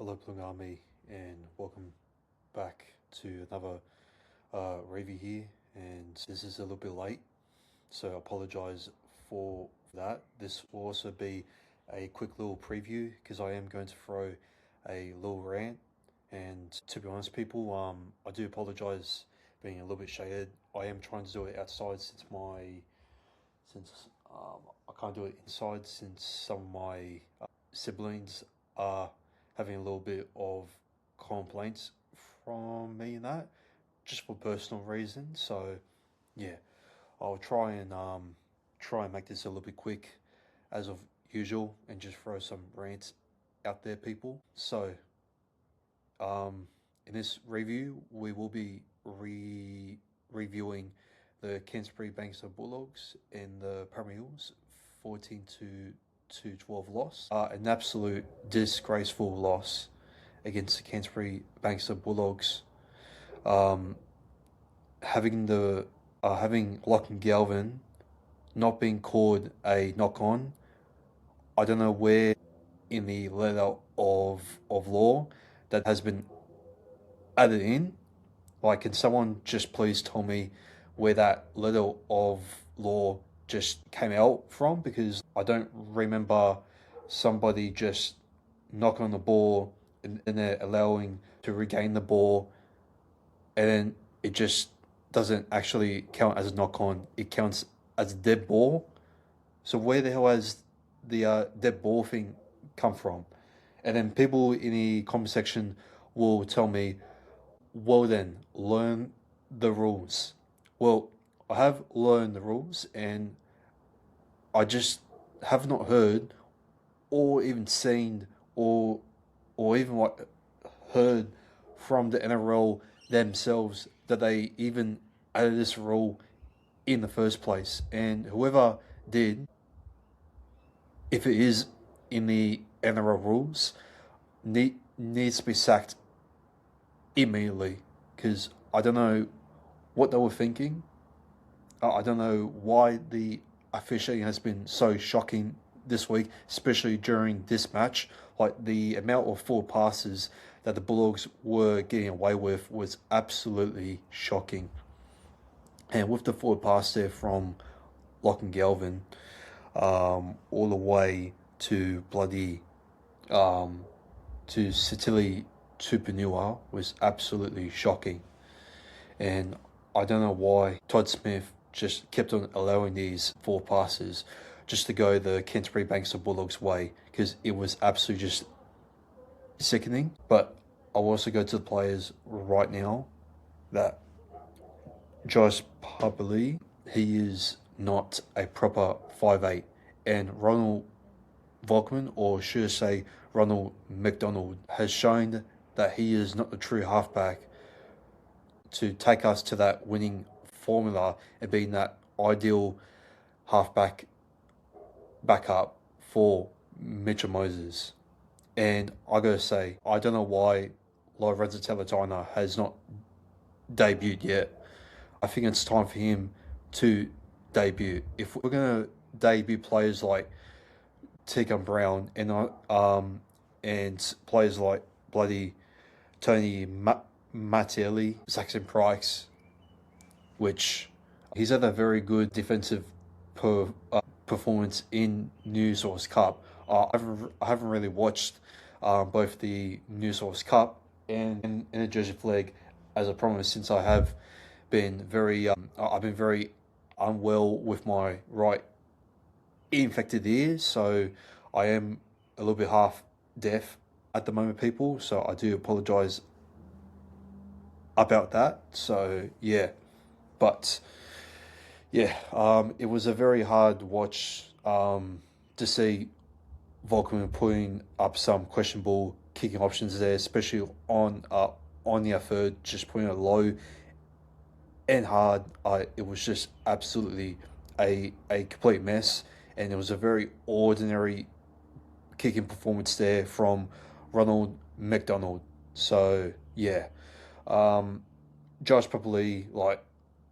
Hello Plung Army, and welcome back to another review here. And this is a little bit late, so I apologize for that. This will also be a quick little preview because I am going to throw a little rant. And to be honest, people, I do apologize being a little bit shaded. I am trying to do it outside since I can't do it inside since some of my siblings are having a little bit of complaints from me and that, just for personal reasons. So yeah, I'll try and make this a little bit quick as of usual and just throw some rants out there, people. So in this review, we will be reviewing the Canterbury Bankstown Bulldogs and the Parramatta Eels 14 to 12 loss. An absolute disgraceful loss against the Canterbury Bankstown Bulldogs. Having Lachlan Galvin not being called a knock on. I don't know where in the letter of law that has been added in. Like, can someone just please tell me where that letter of law just came out from? Because I don't remember somebody just knocking on the ball and then allowing to regain the ball, and then it just doesn't actually count as a knock on. It counts as a dead ball. So where the hell has the dead ball thing come from? And then people in the comment section will tell me, well then, learn the rules. Well, I have learned the rules, and I just have not heard or even seen or even what heard from the NRL themselves that they even added this rule in the first place. And whoever did, if it is in the NRL rules, needs to be sacked immediately, because I don't know what they were thinking. I don't know why the officiating has been so shocking this week, especially during this match. Like, the amount of forward passes that the Bulldogs were getting away with was absolutely shocking. And with the forward pass there from Lachlan Galvin, all the way to to Sitili Tupanua was absolutely shocking. And I don't know why Todd Smith just kept on allowing these four passes just to go the Canterbury Bankstown Bulldogs way, because it was absolutely just sickening. But I'll also go to the players right now that Josh Papali, he is not a proper 5'8", and Ronald Volkman, or should I say Ronald McDonald, has shown that he is not the true halfback to take us to that winning formula and being that ideal halfback backup for Mitchell Moses. And I gotta say, I don't know why Lorenzo Talatona has not debuted yet. I think it's time for him to debut. If we're gonna debut players like Tegan Brown and players like bloody Tony Mattielli, Saxon Price, which he's had a very good defensive performance in New Source Cup. I haven't really watched both the New Source Cup and the Jersey Flag, as I promised, since I have been I've been very unwell with my right infected ear, so I am a little bit half deaf at the moment, people. So I do apologize about that. So yeah, but yeah, it was a very hard watch to see Volkman putting up some questionable kicking options there, especially on the third, just putting it low and hard. It was just absolutely a complete mess, and it was a very ordinary kicking performance there from Ronald McDonald. So yeah, Josh Papali, like,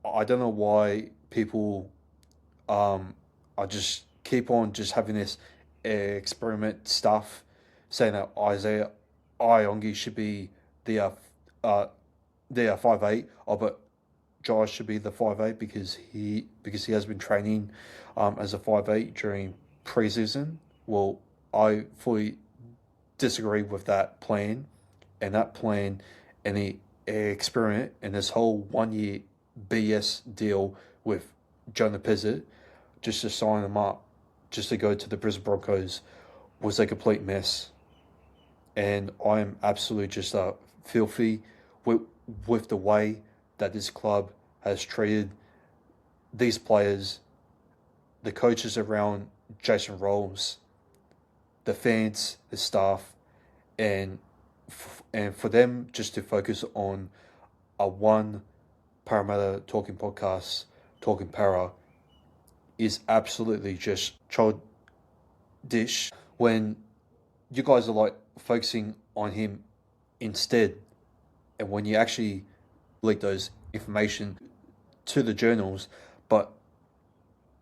I don't know why people I just keep on just having this experiment stuff, saying that Isaiah Iongi should be the uh, 5'8", but Josh should be the 5'8", because he has been training as a 5'8" during preseason. Well, I fully disagree with that plan, and the experiment and this whole 1 year BS deal with Jonah Pizzett just to sign him up just to go to the Brisbane Broncos was a complete mess. And I am absolutely just filthy with, with the way that this club has treated these players, the coaches around Jason Rolls, the fans, the staff, and and for them just to focus on a one Parramatta talking podcast, talking para, is absolutely just childish when you guys are like focusing on him instead. And when you actually leak those information to the journals, but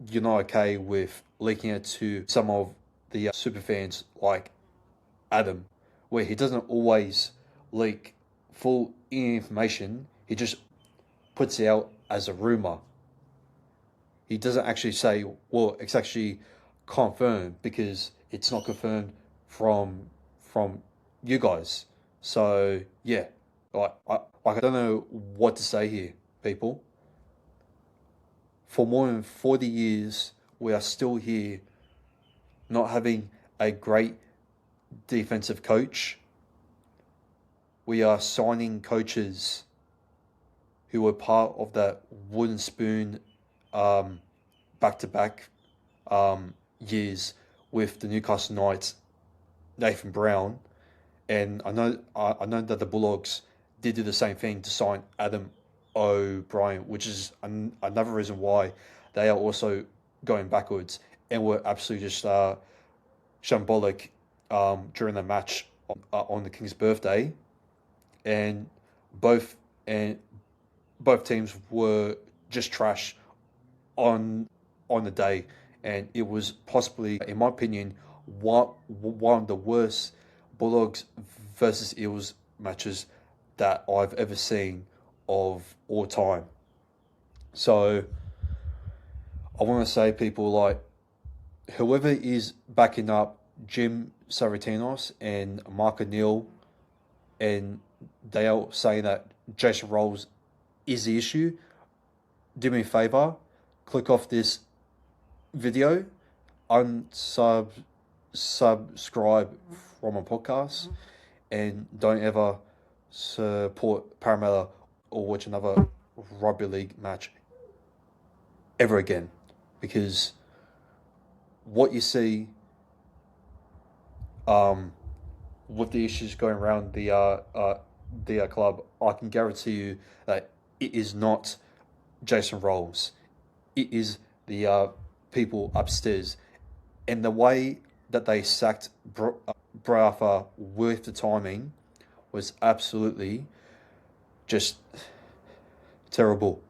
you're not okay with leaking it to some of the super fans like Adam, where he doesn't always leak full information. He just puts it out as a rumor. He doesn't actually say, well, it's actually confirmed, because it's not confirmed from you guys. So yeah, I don't know what to say here, people. For more than 40 years, we are still here, not having a great defensive coach. We are signing coaches who were part of that wooden spoon back-to-back years with the Newcastle Knights, Nathan Brown, and I know that the Bulldogs did do the same thing to sign Adam O'Brien, which is another reason why they are also going backwards, and were absolutely just shambolic during the match on the King's birthday, and both and both teams were just trash on on the day, and it was possibly, in my opinion, one of the worst Bulldogs versus Eels matches that I've ever seen of all time. So I want to say, people, like, whoever is backing up Jim Saratinos and Mark O'Neill, and they are saying that Jason Rolls is the issue, do me a favor, click off this video, subscribe from my podcast, and don't ever support Parramatta or watch another rugby league match ever again, because what you see with the issues going around the club, I can guarantee you that it is not Jason Rolls. It is the people upstairs, and the way that they sacked Brafa with the timing was absolutely just terrible.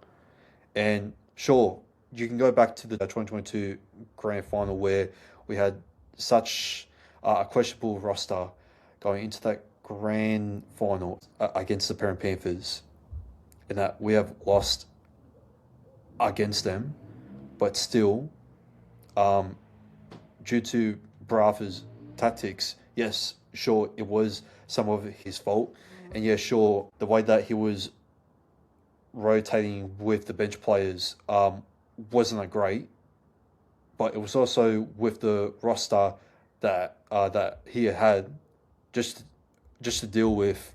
And sure, you can go back to the 2022 grand final, where we had such a questionable roster going into that grand final against the Parent Panthers, and that we have lost against them, but still, um, due to Brafa's tactics, yes, sure, it was some of his fault, and yeah, sure, the way that he was rotating with the bench players wasn't that great, but it was also with the roster that he had just just to deal with,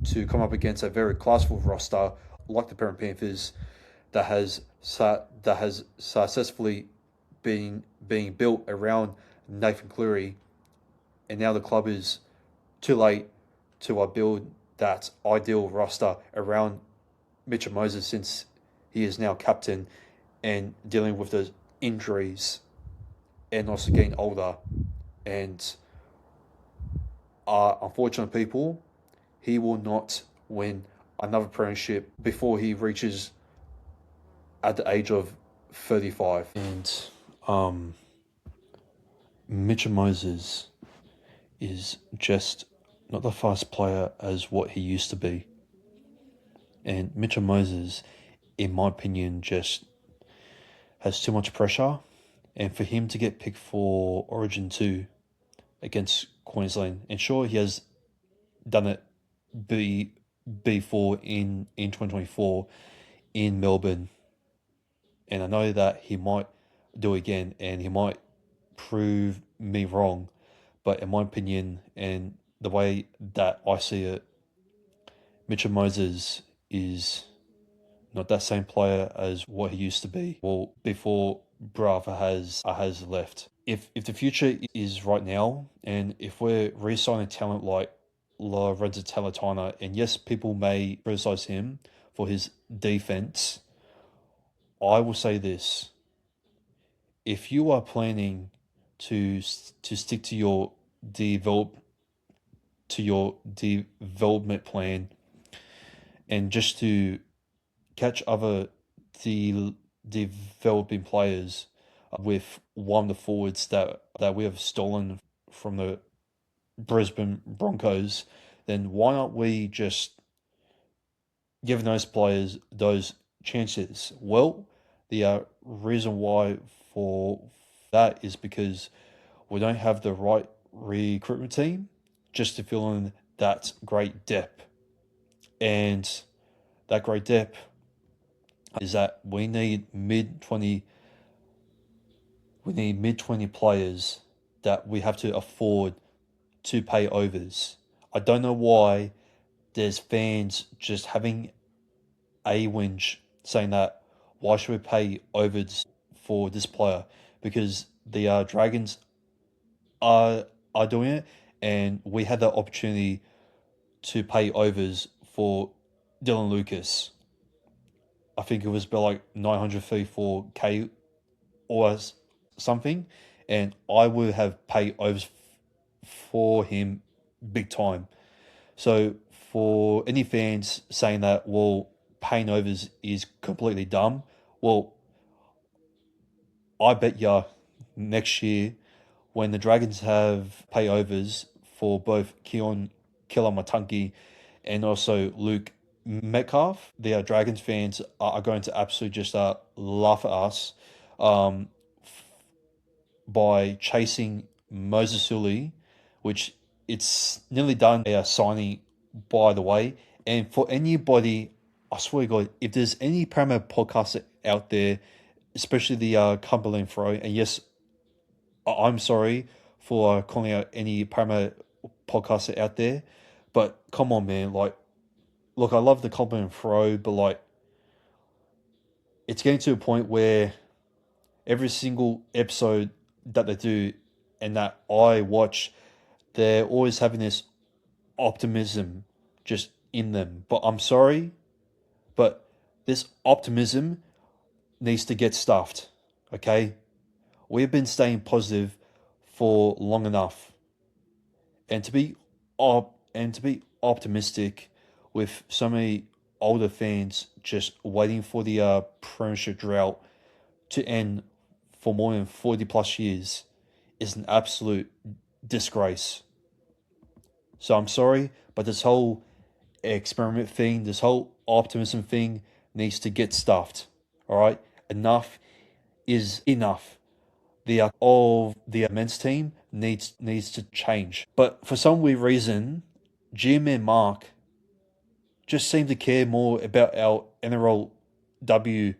to come up against a very classful roster like the Parent Panthers that has successfully being built around Nathan Cleary, and now the club is too late to build that ideal roster around Mitchell Moses, since he is now captain and dealing with those injuries and also getting older. And unfortunate, people, he will not win another premiership before he reaches at the age of 35. And Mitchell Moses is just not the fast player as what he used to be. And Mitchell Moses, in my opinion, just has too much pressure. And for him to get picked for Origin 2 against Queensland, and sure, he has done it before in 2024 in Melbourne. And I know that he might do it again and he might prove me wrong. But in my opinion, and the way that I see it, Mitchell Moses is not that same player as what he used to be. Well, before Brava has left. If the future is right now, and if we're re-signing talent like Lorenzo Talatana, and yes, people may criticize him for his defense, I will say this: if you are planning to stick to develop your development plan and just to catch other developing players with one of the forwards that we have stolen from the Brisbane Broncos, then why not we just give those players those chances? Well, the reason why for that is because we don't have the right recruitment team just to fill in that great depth. And that great depth is that we need mid 20 players that we have to afford to pay overs. I don't know why there's fans just having a whinge saying that why should we pay overs for this player, because the Dragons are doing it, and we had the opportunity to pay overs for Dylan Lucas. I think it was about like 934K or something, and I would have paid overs for him big time. So for any fans saying that, well, paying overs is completely dumb, well, I bet ya next year when the Dragons have payovers for both Keon Killer Matunki and also Luke Metcalf, the Dragons fans are going to absolutely just laugh at us um, by chasing Moses Sully, which it's nearly done a signing, by the way. And for anybody, I swear to God, if there's any Parramatta podcasts out there, especially the Cumberland Throw, and yes, I'm sorry for calling out any Parramatta podcaster out there, but come on, man. Like, look, I love the Cumberland Throw, but like, it's getting to a point where every single episode that they do and that I watch, they're always having this optimism just in them. But I'm sorry, but this optimism needs to get stuffed. Okay? We've been staying positive for long enough. And to be optimistic with so many older fans just waiting for the premiership drought to end for more than 40 plus years is an absolute disgrace. So I'm sorry, but this whole experiment thing, this whole optimism thing needs to get stuffed. All right? Enough is enough. The of the men's team needs to change. But for some weird reason, Jim and Mark just seem to care more about our NRLW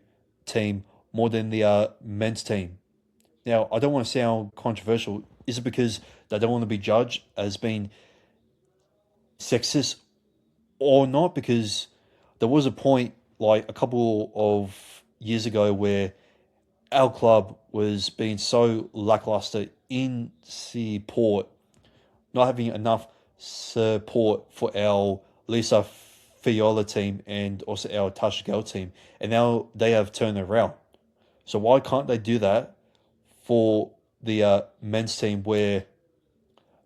team more than the men's team. Now, I don't want to sound controversial. Is it because they don't want to be judged as being sexist or not? Because there was a point like a couple of years ago where our club was being so lackluster in support, not having enough support for our Lisa Fiola team and also our Tasha Gale team, and now they have turned around. So why can't they do that for the men's team, where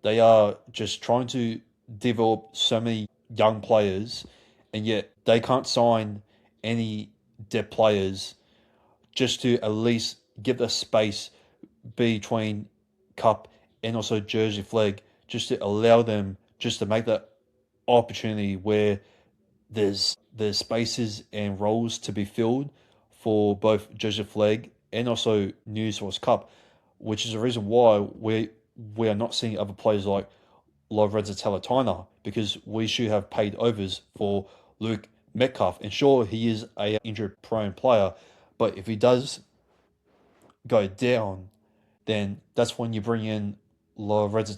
they are just trying to develop so many young players, and yet they can't sign any dead players just to at least give the space between cup and also jersey flag, just to allow them just to make that opportunity where there's spaces and roles to be filled for both Joseph Flegg and also New Source Cup, which is the reason why we are not seeing other players like Lorenzo Talatona because we should have paid overs for Luke Metcalf. And sure, he is a injury prone player, but if he does go down, then that's when you bring in Lorenzo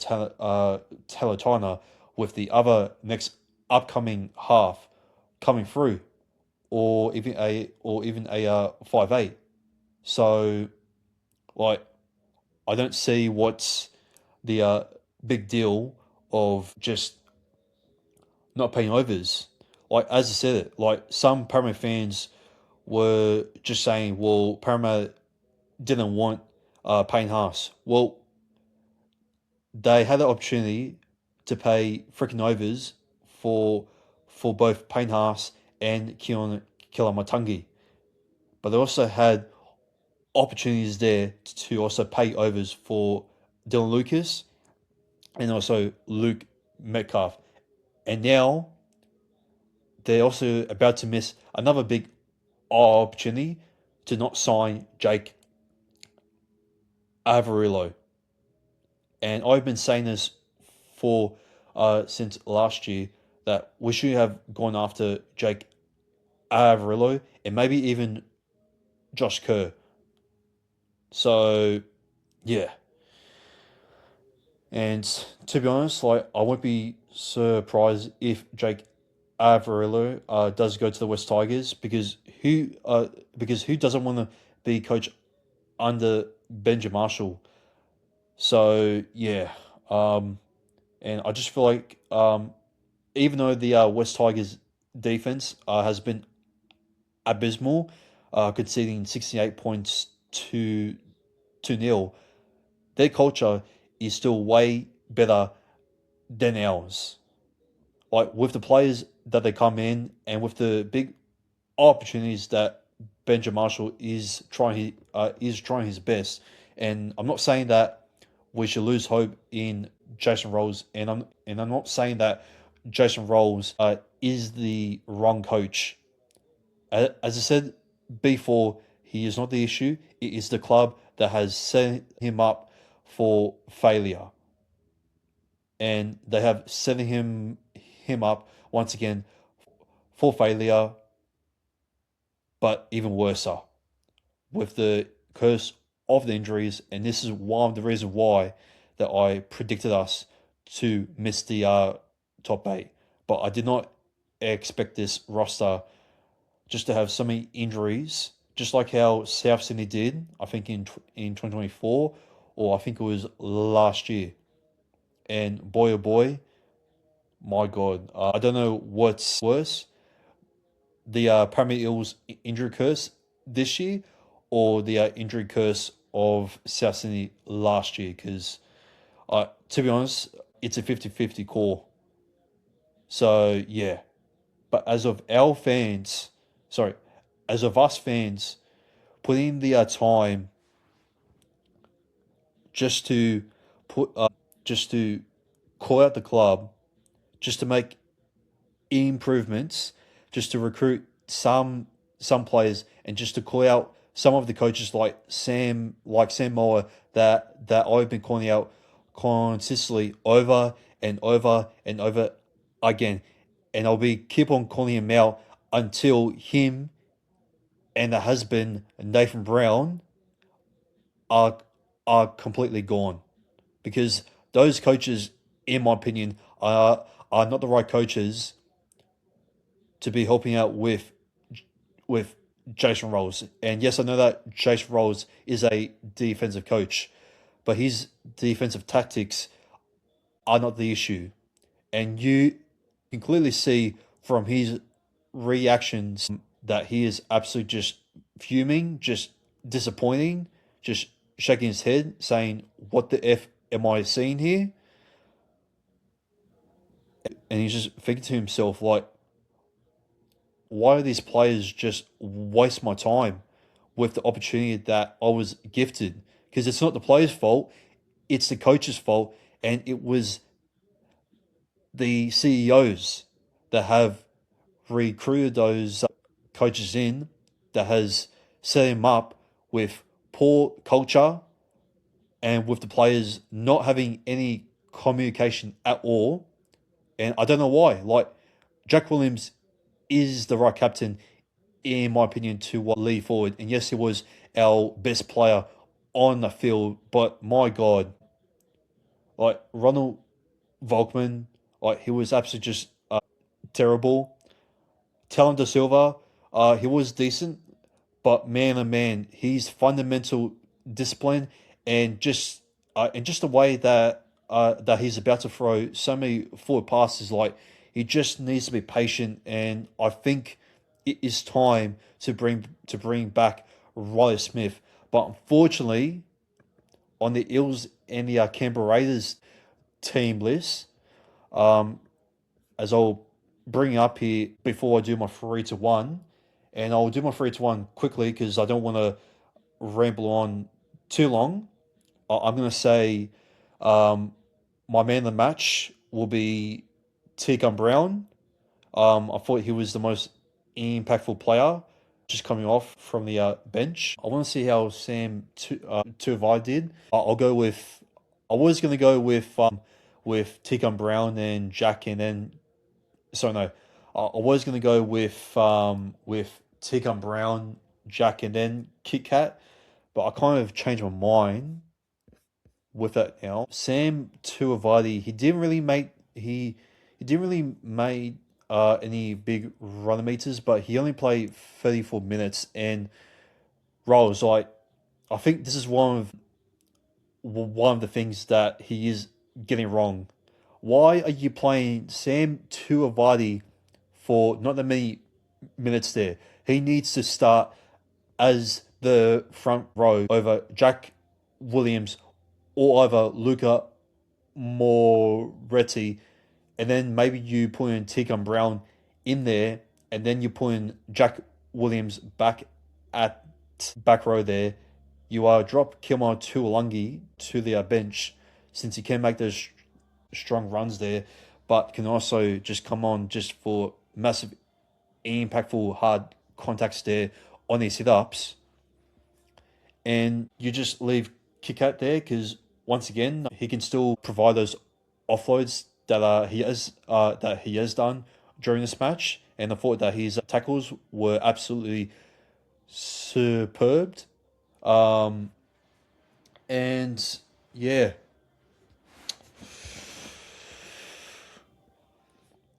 Talatona with the other next upcoming half coming through, or even a 5'8". So like I don't see what's the big deal of just not paying overs. Like as I said, like some Parramatta fans were just saying, well, Parramatta didn't want Payne Haas. Well, they had the opportunity to pay freaking overs for for both Payne Haas and Keon Kilamatangi, but they also had opportunities there to also pay overs for Dylan Lucas and also Luke Metcalf. And now they're also about to miss another big opportunity to not sign Jake Averillo. And I've been saying this for since last year that we should have gone after Jake Averillo and maybe even Josh Kerr. So yeah, and to be honest, like I won't be surprised if Jake Averillo does go to the West Tigers because who doesn't want to be coach under Benjamin Marshall? So yeah, and I just feel like even though the West Tigers defense has been abysmal, conceding 68 points to nil, their culture is still way better than ours. Like with the players that they come in and with the big opportunities that Benjamin Marshall is trying his best. And I'm not saying that we should lose hope in Jason Rolls, and I'm not saying that Jason Rolls is the wrong coach. As I said before, he is not the issue. It is the club that has set him up for failure, and they have set him up once again for failure, but even worse with the curse of the injuries. And this is one of the reasons why that I predicted us to miss the top eight. But I did not expect this roster just to have so many injuries, just like how South Sydney did, I think in 2024, or I think it was last year. And boy, oh boy, my God, I don't know what's worse, the Premier Eels injury curse this year or the injury curse of South Sydney last year, because to be honest, it's a 50-50 call. So, yeah. But as of our fans, sorry, as of us fans, putting in the time just to just to call out the club, just to make improvements, just to recruit some players, and just to call out some of the coaches like Sam Moore that I've been calling out consistently over and over and over again, and I'll be keep on calling him out until him and the husband Nathan Brown are are completely gone, because those coaches, in my opinion, are not the right coaches to be helping out with Jason Rolls. And yes, I know that Jason Rolls is a defensive coach, but his defensive tactics are not the issue. And you can clearly see from his reactions that he is absolutely just fuming, just disappointing, just shaking his head, saying, "What the f am I seeing here?" And he's just thinking to himself, like, why are these players just waste my time with the opportunity that I was gifted? Because it's not the players' fault, it's the coach's fault, and it was the CEOs that have recruited those coaches in, that has set him up with poor culture and with the players not having any communication at all. And I don't know why. Like, Jack Williams is the right captain, in my opinion, to lead forward. And yes, he was our best player on the field, but my God, like Ronald Volkman, like he was absolutely just terrible. Talon Da Silva, he was decent, but man, oh man, his fundamental discipline and just the way that he's about to throw so many forward passes, like he just needs to be patient. And I think it is time to bring back Riley Smith. But unfortunately, on the Eels and the Canberra Raiders team list, um, as I'll bring up here before I do my 3 to 1, and I'll do my 3 to 1 quickly because I don't want to ramble on too long. I'm going to say um, my man of the match will be Tegan Brown. I thought he was the most impactful player just coming off from the bench. I want to see how Sam Tuivai did. I'll go with. I was going to go with Tegan Brown and Jack, and then so no, I was going to go with Tegan Brown, Jack, and then Kit Kat, but I kind of changed my mind with that now. Sam Tuivai, he didn't really make any big run meters, but he only played 34 minutes. And Rose, like, I think this is one of the things that he is getting wrong. Why are you playing Sam Tuivai for not that many minutes there? He needs to start as the front row over Jack Williams or over Luca Moretti, and then maybe you put in Tegan Brown in there, and then you put in Jack Williams back at back row there. You drop Kilmar Tuolangi to the bench since he can make those strong runs there, but can also just come on just for massive, impactful, hard contacts there on these sit ups. And you just leave Kikat there because once again he can still provide those offloads that he has done during this match, and I thought that his tackles were absolutely superb. Um, and yeah,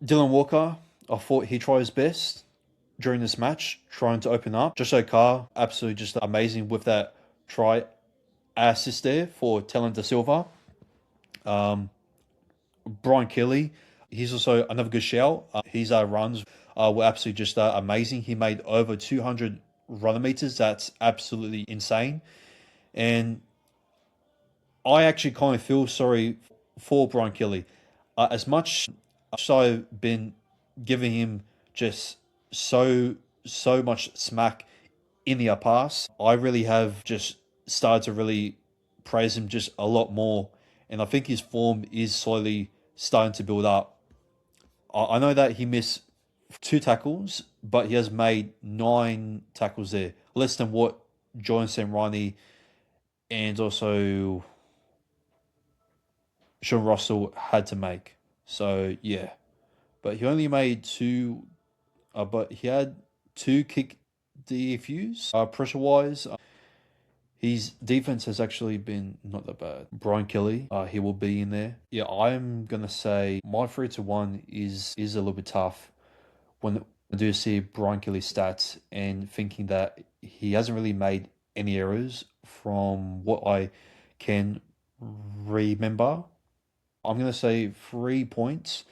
Dylan Walker, I thought he tried his best during this match, trying to open up. Josh Carr, absolutely just amazing with that try assist there for Talon Da Silva. Um, Brian Kelly, he's also another good shout. His runs were absolutely just amazing. He made over 200 runner meters. That's absolutely insane. And I actually kind of feel sorry for Brian Kelly. As much as I've been giving him just so, so much smack in the past, I really have just started to really praise him just a lot more. And I think his form is slowly starting to build up. I know that he missed 2 tackles, but he has made 9 tackles there, less than what John Ronnie and also Sean Russell had to make. So yeah, but he only made two. But he had 2 kick DFUs. Pressure wise, his defense has actually been not that bad. Brian Kelly, he will be in there. Yeah, I'm gonna say my 3 to 1 is a little bit tough when I do see Brian Kelly's stats and thinking that he hasn't really made any errors from what I can remember. I'm gonna say 3 points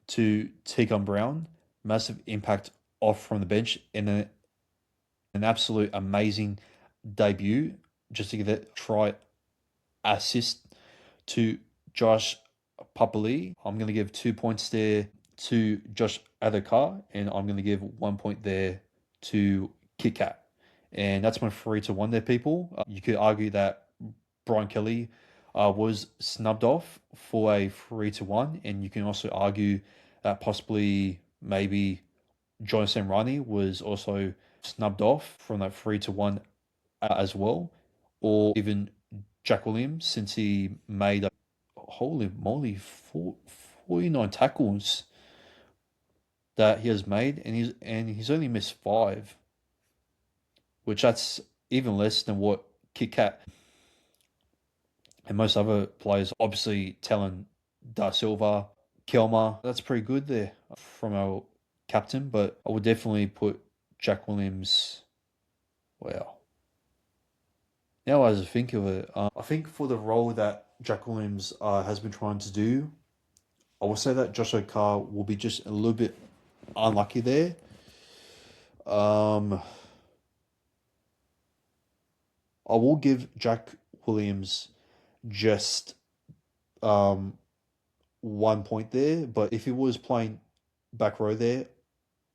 to Tegan Brown. Massive impact off from the bench and an absolute amazing debut just to get that try assist to Josh Papali. I'm going to give 2 points there to Josh Adokar, and I'm going to give 1 point there to Kitkat. And that's my 3 to 1 there, people. You could argue that Brian Kelly was snubbed off for a 3-1, and you can also argue that possibly maybe Jonathan Ronnie was also snubbed off from that 3-1 as well, or even Jack Williams since he made holy moly 49 tackles that he has made, and he's only missed five, which that's even less than what Kit Kat and most other players. Obviously, Talon Da Silva, Kelma, that's pretty good there from our captain, but I would definitely put Jack Williams. Wow. Now, as I think of it, I think for the role that Jack Williams has been trying to do, I will say that Joshua Carr will be just a little bit unlucky there. I will give Jack Williams just 1 point there, but if he was playing back row there,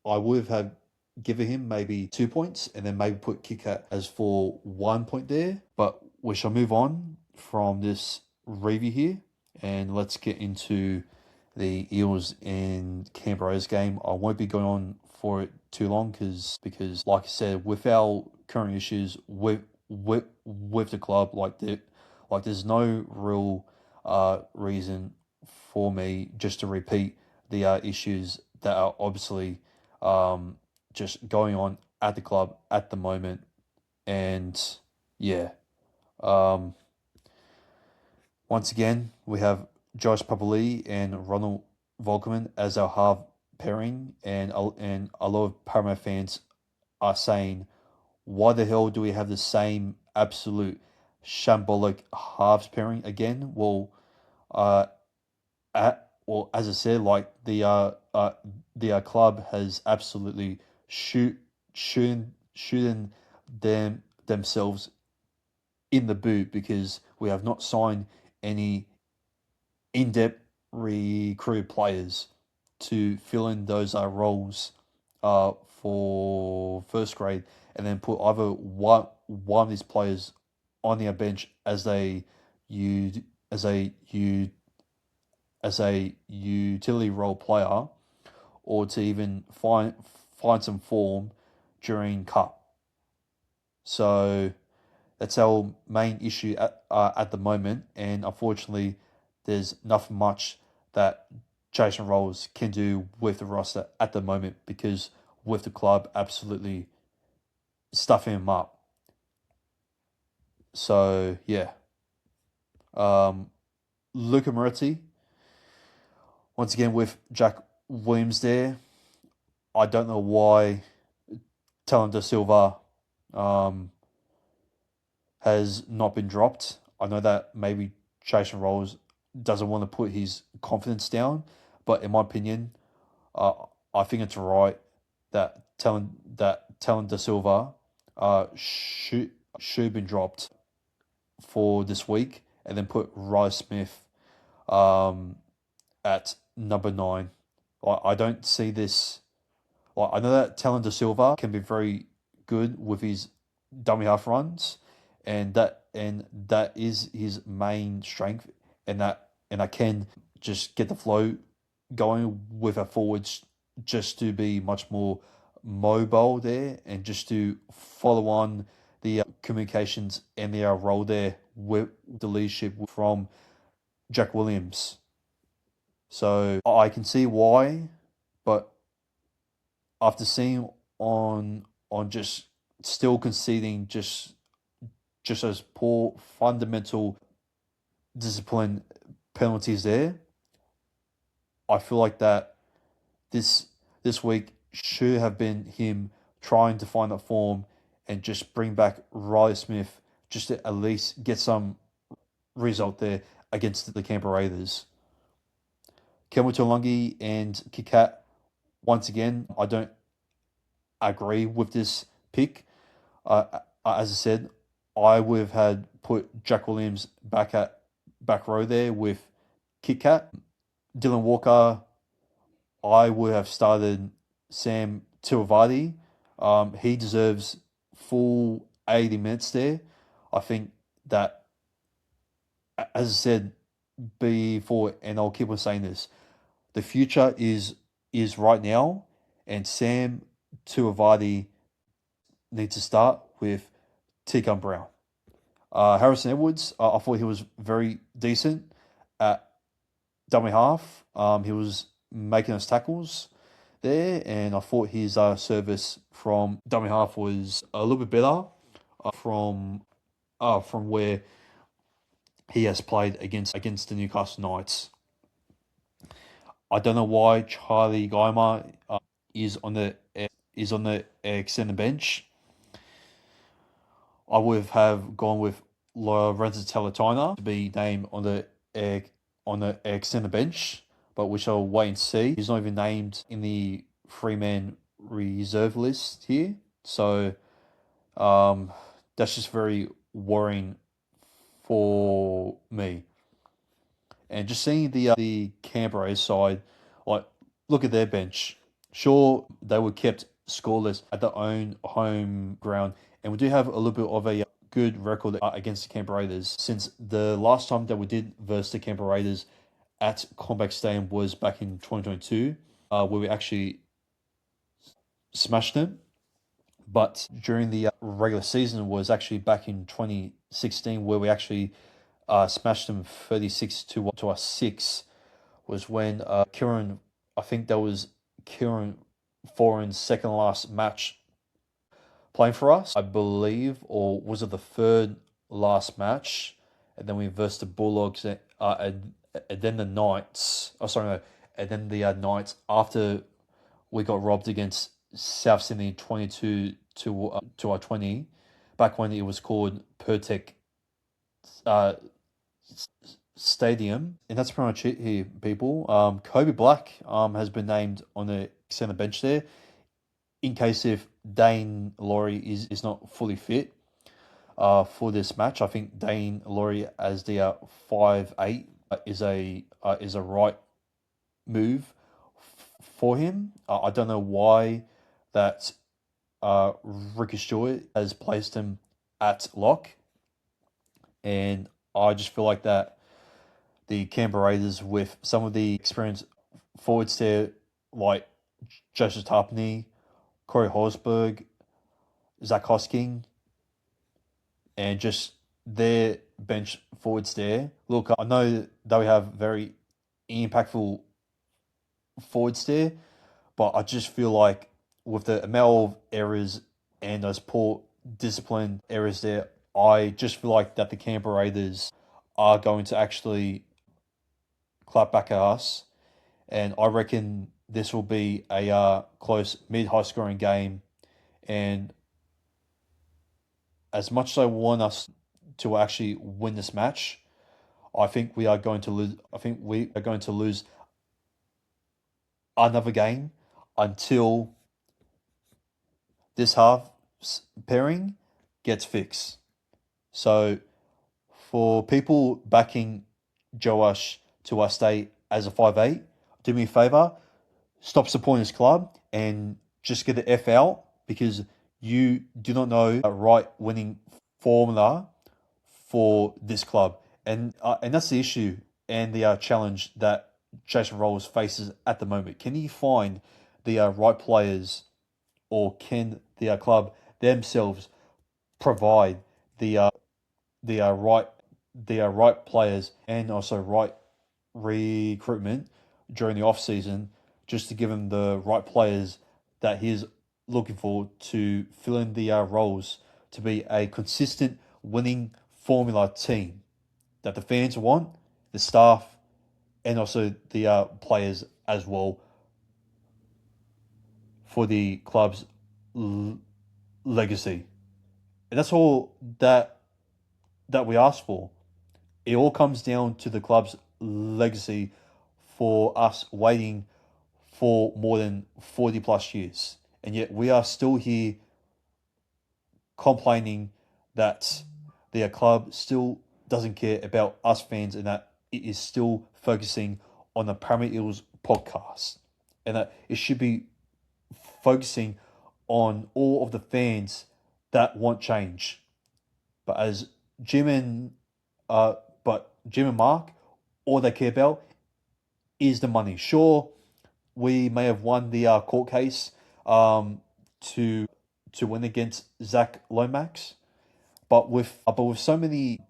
I would have had given him maybe 2 points and then maybe put Kikat as for 1 point there. But we shall move on from this review here and let's get into the Eels and Canberra's game. I won't be going on for it too long because like I said, with our current issues with the club, there's no real reason for me just to repeat the issues that are obviously just going on at the club at the moment. And yeah, um, once again, we have Josh Papali and Ronald Volkman as our half pairing, and a lot of Parramatta fans are saying, why the hell do we have the same absolute shambolic halves pairing again? Uh, as I said, like the club has absolutely shooting themselves in the boot because we have not signed any in-depth recruited players to fill in those roles for first grade, and then put either one of these players on their bench as u as a u as a utility role player, or to even find some form during cup. So that's our main issue at the moment, and unfortunately, there's nothing much that Jason Rolls can do with the roster at the moment because with the club absolutely stuffing him up. So yeah, Luca Moretti once again with Jack Williams there. I don't know why Talon Da Silva um, has not been dropped. I know that maybe Jason Rolls doesn't want to put his confidence down, but in my opinion, uh, I think it's right that Talon Da Silva should have been dropped for this week, and then put Riley Smith um, at number 9. I don't see this. Like, I know that Talon Da Silva can be very good with his dummy half runs, and that is his main strength, and I can just get the flow going with our forwards just to be much more mobile there and just to follow on the communications and the role there with the leadership from Jack Williams. So I can see why, but after seeing on just still conceding just those poor fundamental discipline penalties there, I feel like that this this week should have been him trying to find that form and just bring back Riley Smith just to at least get some result there against the Canberra Raiders. Kelma Tuolungi and Kikat, once again, I don't agree with this pick. As I said, I would have had put Jack Williams back at back row there with Kit Kat. Dylan Walker, I would have started Sam Tilavati. He deserves full 80 minutes there. I think that as I said before, and I'll keep on saying this, the future is right now, and Sam Tuivasa needs to start with Ticum Brown. Harrison Edwards, I thought he was very decent at dummy half. He was making us tackles there, and I thought his service from dummy half was a little bit better from where he has played against the Newcastle Knights. I don't know why Charlie Geimer is on the extended bench. I would have gone with Lorenzo Talatina to be named on the extended bench, but we shall wait and see. He's not even named in the three-man reserve list here, so um, that's just very worrying for me. And just seeing the Canberra side, like look at their bench. Sure, they were kept scoreless at their own home ground, and we do have a little bit of a good record against the Canberra Raiders since the last time that we did versus the Canberra Raiders at Combank Stadium was back in 2022, where we actually smashed them. But during the regular season was actually back in 2016, where we actually smashed them 36 to a 6, was when Kieran, I think that was Kieran Foran's second last match playing for us, I believe, or was it the third last match? And then we versed the Bulldogs, and then the Knights. Oh, sorry, no, and then the Knights after we got robbed against South Sydney 22 to our 20, back when it was called Pertec uh, Stadium. And that's pretty much it here, people. Kobe Black has been named on the centre bench there in case if Dane Laurie is not fully fit for this match. I think Dane Laurie as the 5'8" is a right move for him. I don't know why that Ricky Stewart has placed him at lock, and I just feel like that the Canberra Raiders with some of the experienced forwards there, like Joseph Tarpany, Corey Horsburgh, Zach Hosking, and just their bench forwards there. Look, I know they have very impactful forwards there, but I just feel like with the amount of errors and those poor discipline errors there, I just feel like that the Canberra Raiders are going to actually clap back at us, and I reckon this will be a close, mid-high scoring game. And as much as I want us to actually win this match, I think we are going to lose. I think we are going to lose another game until this half pairing gets fixed. So for people backing Joash to stay as a 5'8", do me a favour, stop supporting this club and just get the F out, because you do not know a right winning formula for this club. And that's the issue and the challenge that Jason Rolls faces at the moment. Can he find the right players, or can the club themselves provide the the right right players and also right recruitment during the off season, just to give him the right players that he's looking for to fill in the roles to be a consistent winning formula team that the fans want, the staff, and also the players as well for the club's legacy. And that's all that we ask for. It all comes down to the club's legacy for us waiting for more than 40 plus years. And yet we are still here complaining that the club still doesn't care about us fans, and that it is still focusing on the Parramatta Eels podcast. And that it should be focusing on all of the fans that want change. But as Jim and uh, but Jim and Mark, all they care about is the money. Sure, we may have won the court case to win against Zach Lomax, but with so many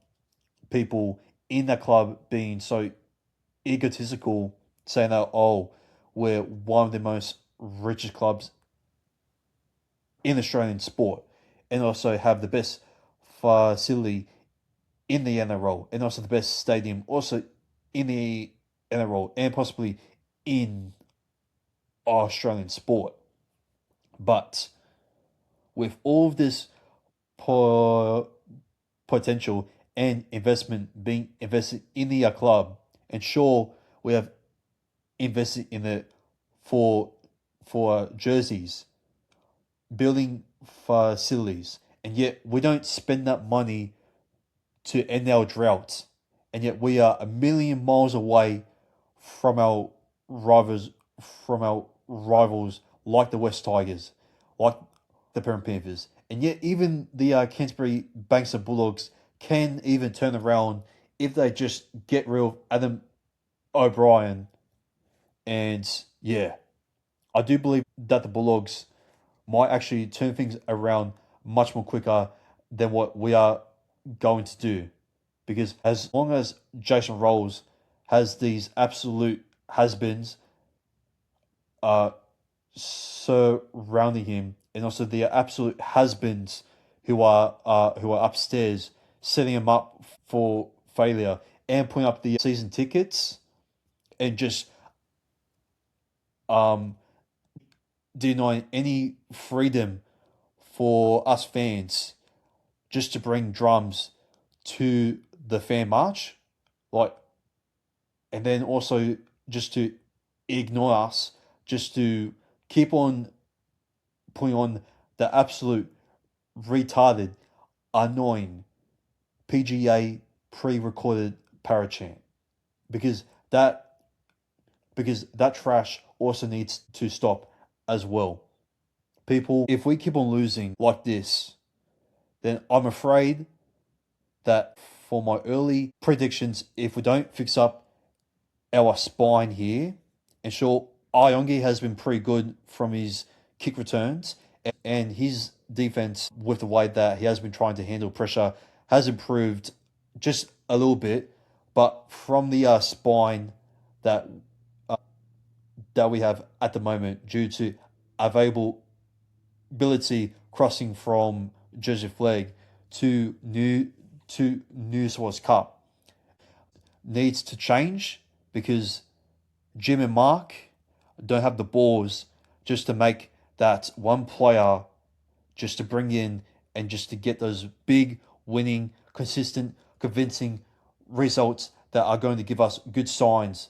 people in that club being so egotistical, saying that, oh, we're one of the most richest clubs in Australian sport, and also have the best facility in the NRL, and also the best stadium also in the NRL, and possibly in Australian sport. But with all of this po- potential and investment being invested in the club, and sure, we have invested in it for jerseys, building facilities, and yet we don't spend that money to end our drought, and yet we are a million miles away from our rivals, like the West Tigers, like the Penrith Panthers, and yet even the Canterbury Bankstown Bulldogs can even turn around if they just get rid of Adam O'Brien. And yeah, I do believe that the Bulldogs might actually turn things around much more quicker than what we are going to do. Because as long as Jason Rolls has these absolute has-beens uh, surrounding him, and also the absolute has-beens who are upstairs setting him up for failure and putting up the season tickets and just um, denying any freedom for us fans just to bring drums to the fan march, like, and then also just to ignore us, just to keep on putting on the absolute retarded, annoying PGA pre-recorded parachant, because that trash also needs to stop as well. People, if we keep on losing like this, then I'm afraid that for my early predictions, if we don't fix up our spine here, and sure, Iongi has been pretty good from his kick returns, and his defense, with the way that he has been trying to handle pressure, has improved just a little bit. But from the spine that we have at the moment, due to availability crossing from Joseph Legg to New South Cup, needs to change, because Jim and Mark don't have the balls just to make that one player, just to bring in and just to get those big, winning, consistent, convincing results that are going to give us good signs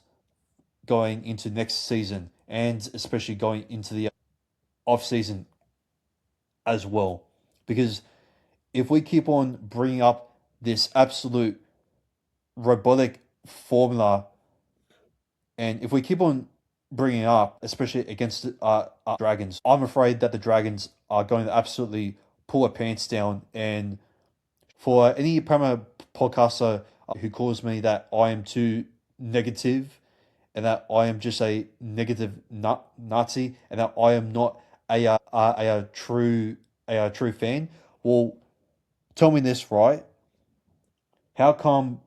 going into next season, and especially going into the off season as well. Because if we keep on bringing up this absolute robotic formula, and if we keep on bringing it up, especially against Dragons, I'm afraid that the Dragons are going to absolutely pull their pants down. And for any Prema podcaster who calls me that I am too negative, and that I am just a negative Nazi, and that I am not a true fan, well, tell me this, right? How come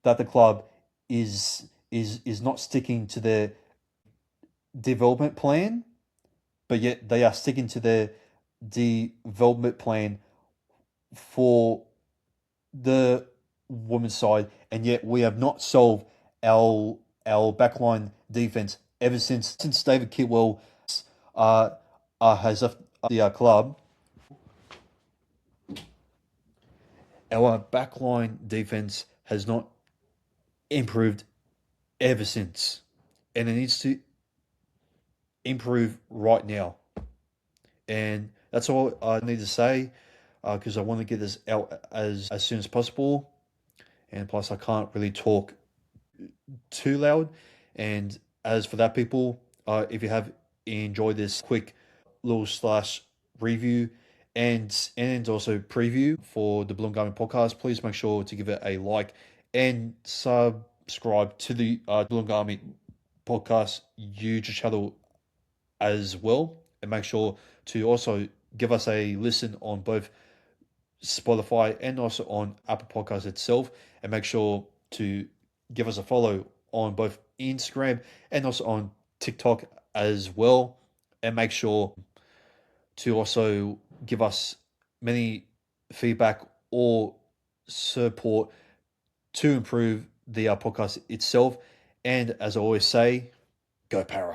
that the club is not sticking to their development plan, but yet they are sticking to their development plan for the women's side, and yet we have not solved our backline defense ever since David Kitwell uh, has left the club. Our backline defense has not improved ever since, and it needs to improve right now. And that's all I need to say, because I want to get this out as soon as possible. And plus, I can't really talk too loud. And as for that, people, if you have enjoyed this quick little slash review and also preview for the Blungami podcast, please make sure to give it a like and subscribe to the Blungami podcast YouTube channel as well. And make sure to also give us a listen on both Spotify and also on Apple Podcasts itself. And make sure to give us a follow on both Instagram and also on TikTok as well. And make sure to also give us many feedback or support to improve the podcast itself. And as I always say, go Para.